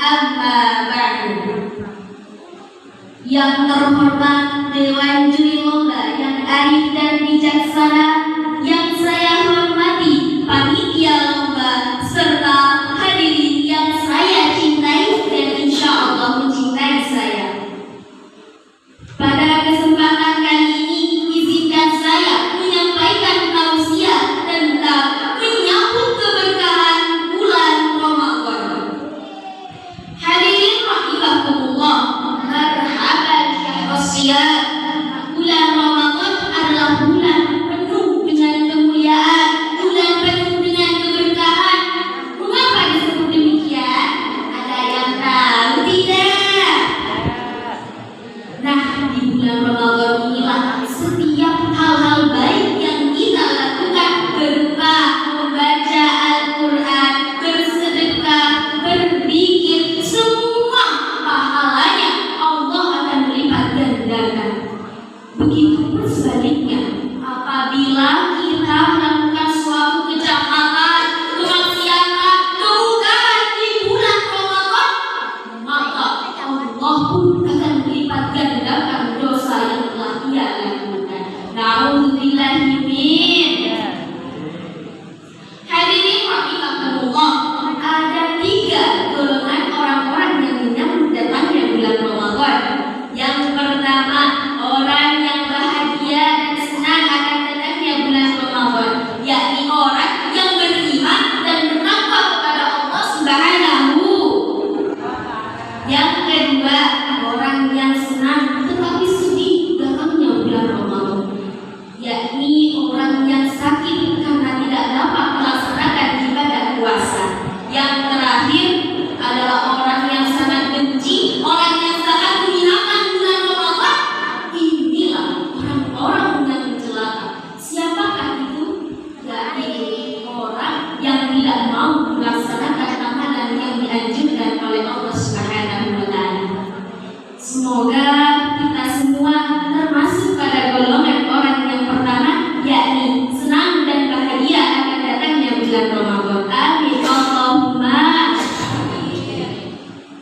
amma ba'du. Yang terhormat Dewan Juri Lomba yang arif dan bijaksana, yang saya hormati panitia lomba serta hadirin yang saya cintai dan insya Allah mencintai saya. Pada kesempatan kali ini izinkan saya menyampaikan tausiah tentang menyambut keberkahan bulan Ramadan. Hadirin rahimakumullah, marhaban syahrosyah. Bulan Ramadan adalah bulan penuh dengan kemuliaan, bulan penuh dengan keberkahan. Mengapa disebut demikian? Ada yang tahu tidak? Nah, di bulan Ramadan inilah setiap hal-hal baik yang kita lakukan berupa membaca Al-Quran, bersedekah, berzikir, semua pahalanya Allah akan melipat gandakan. Begitupun sebaliknya, apabila kita melakukan suatu kejahatan, kemaksiatan, kemungkaran di bulan Ramadan, maka Allah pun akan melipat gandakan dosa yang telah ia lakukan. Na'udzubillahi min. Hadirin rahimakumullah, ada 3 golongan orang-orang yang menyambut datangnya bulan Ramadan. Yang pertama, orang yang bahagia dan senang akan datangnya bulan Ramadan, yakni orang yang beriman dan bertakwa kepada Allah Subhanahu. Yang kedua, orang yang senang tetapi sedih datangnya bulan Ramadan, yakni orang yang sakit karena tidak dapat melaksanakan ibadah puasa. Yang terakhir adalah orang yang sangat benci, orang yang sangat menghinakan bulan Ramadan. Inilah orang-orang yang celaka. Siapakah itu? Yaitu orang yang tidak mau melaksanakan amalan yang dianjurkan oleh Allah Subhanahu wa Ta'ala. Semoga kita semua termasuk pada golongan orang yang pertama, yakni senang dan bahagia akan datangnya bulan Ramadan. Amin Allahumma.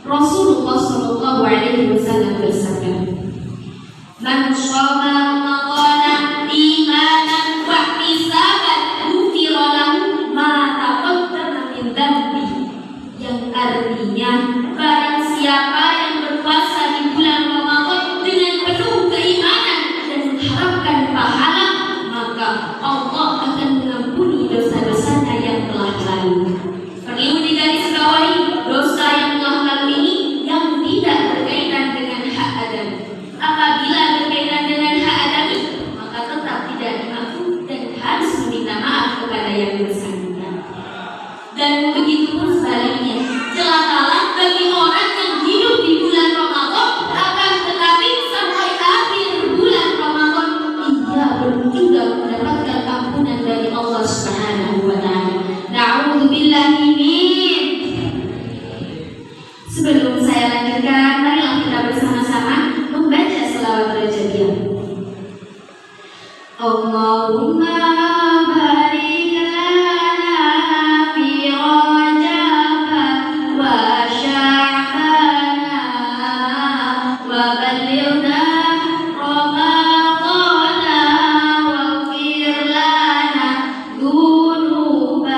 Rasulullah Shallallahu Alaihi Wasallam bersabda, "Man shoma Ramadan imanan wa ihtisaban ghufira lahu ma taqaddama min dhanbi." Yang artinya, barang siapa yang berpuasa di bulan Ramadan dengan penuh keimanan dan mengharapkan pahala, maka Allah akan mengampuni dosa-dosanya yang telah lalu. Perlu digarisbawahi, dosa yang telah lalu ini yang tidak berkaitan dengan hak Adam. Apabila berkaitan dengan hak Adam, maka tetap tidak dimaafkan dan harus meminta maaf kepada yang bersangkutan. Dan begitu pun sebaliknya, celakalah bagi orang yang hidup di bulan Ramadan, akan tetapi sampai akhir bulan Ramadan ia belum juga mendapatkan ampunan dari Allah Subhanahu wa Ta'ala. Na'udzubillahi min. Sebelum saya lanjutkan, marilah kita bersama-sama membaca selawat rajabiyah. Allahumma barik lana fi Rajab wa Sya'ban wa ballighna Ramadan waghfir lana dzunubana.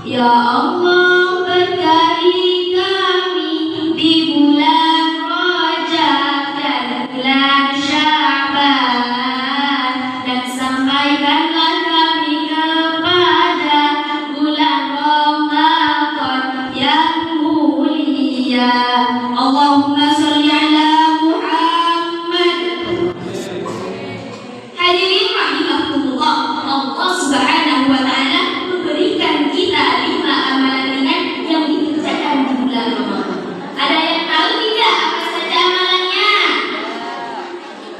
Ya Allah, berkahi kami di bulan Rajab dan bulan Sya'ban, dan sampaikanlah kami kepada bulan Ramadan yang mulia. Allahumma sholli ala Muhammad. Hadirin rahimakumullah, Allah Subhanahu wa Ta'ala memberikan kita 5 amalan ringan yang dikerjakan di bulan Ramadan. Ada yang tahu tidak apa saja amalannya?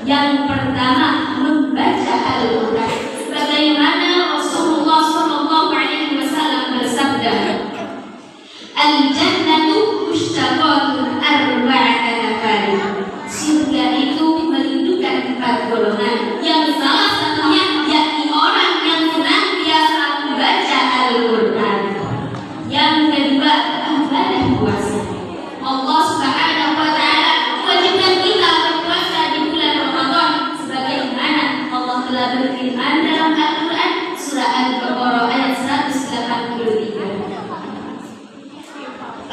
Yang pertama, membaca Al-Quran. Sebagaimana Rasulullah Shallallahu Alaihi Wasallam bersabda, "Al-jannatu mushtaqatun arba'ata nafar." Surga itu merindukan 4 golongan, yang salah satunya yakni orang yang senantiasa membaca Al-Quran. Yang kedua, ibadah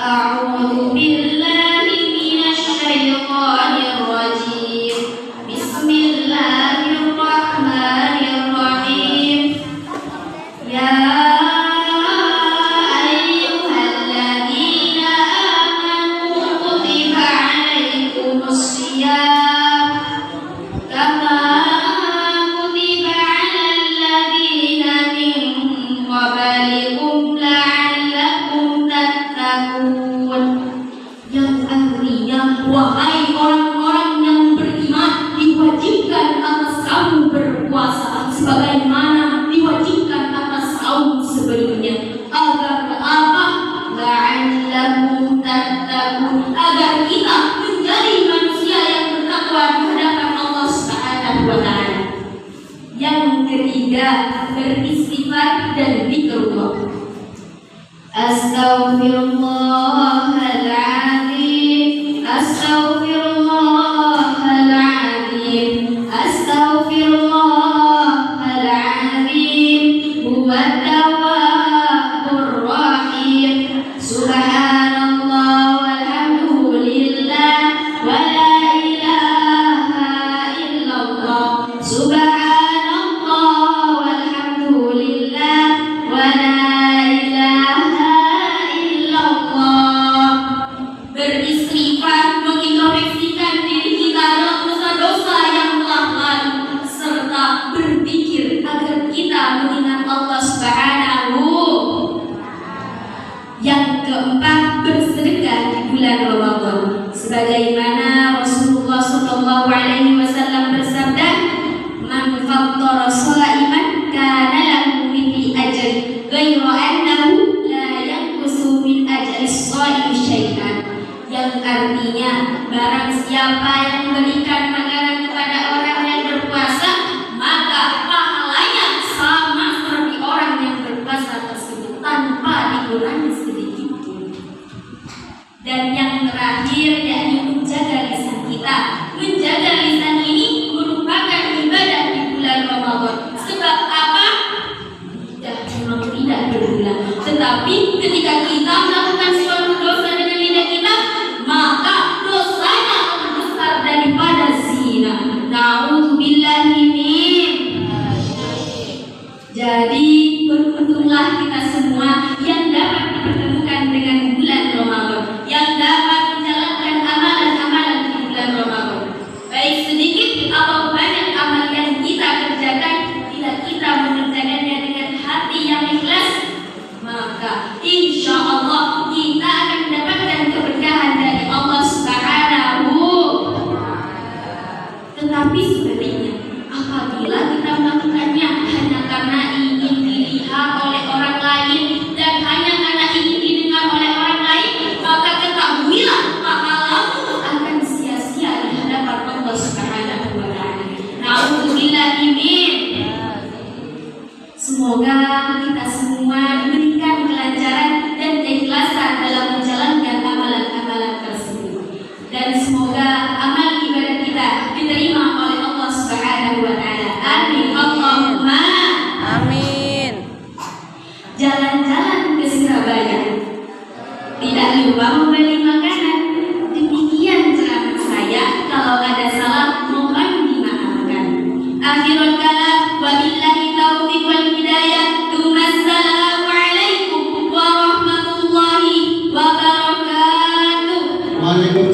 أعوذ بالله من الشيطان الرجيم بسم الله الرحمن الرحيم يا أيها الذين آمنوا كتب عليكم الصيام كما كتب على الذين من قبلكم لعلكم تتقون. Yang artinya, wahai orang-orang yang beriman, diwajibkan atas kamu berpuasa sebagaimana diwajibkan atas kaum sebelumnya. Agar apa? La'allakum tattaqun, agar kita menjadi manusia yang bertakwa di hadapan Allah Subhanahu wa taala. Yang ketiga, beristighfar dan zikrullah. Astaghfirullahaladzim, astaghfirullahaladzim, astaghfirullahaladzim, huwa tawwabur rahim. Subhanallah walhamdulillah wa la ilaha illallah. Subhanallah walhamdulillah wa la beristighfar, mengintrospeksikan diri kita dalam dosa-dosa yang telah lalu, serta berpikir agar kita mengingat Allah Subhanahu. Yang keempat, bersedekah di bulan Ramadan, sebagaimana Rasulullah SAW bersabda, "Man fattara sha'iman kana lahu mithlu ajri, ghairu annahu la yanqusu min ajri shaimi syai'an." Yang artinya, barang siapa yang memberikan makanan kepada orang yang berpuasa, maka pahalanya sama seperti orang yang berpuasa tersebut tanpa dikurangi sedikit pun. Dan yang terakhir, yakni menjaga lisan kita. Menjaga lisan ini merupakan ibadah di bulan Ramadan. Sebab apa? Memang tidak berulang. Tetapi ketika kita melakukan suatu dosa dengan lidah kita, maka dosanya lebih besar daripada zina. Na'udzubillahi min. Jadi beruntunglah kita semua yang dapat dipertemukan dengan bulan Ramadan, yang dapat menjalankan amalan-amalan di bulan Ramadan. Baik sedikit atau banyak amal yang kita kerjakan, bila kita mengerjakannya dengan hati yang ikhlas, maka insya Allah kita akan mendapatkan keberkahan dari Allah Subhanahu. Tetapi sebaliknya, apabila kita melakukannya hanya karena ingin dilihat oleh orang lain dan hanya karena ingin didengar oleh orang lain, maka ketahuilah pahala akan sia-sia di hadapan Allah Subhanahu wa taala. Na'udzubillahi min. Semoga kita semua diberikan kelancaran dan keikhlasan dalam menjalankan amalan-amalan tersebut. Dan semoga amal ibadah kita diterima oleh Allah Subhanahu wa taala. Amin. Allahumma amin. Jalan-jalan ke Surabaya, tidak lupa membeli makanan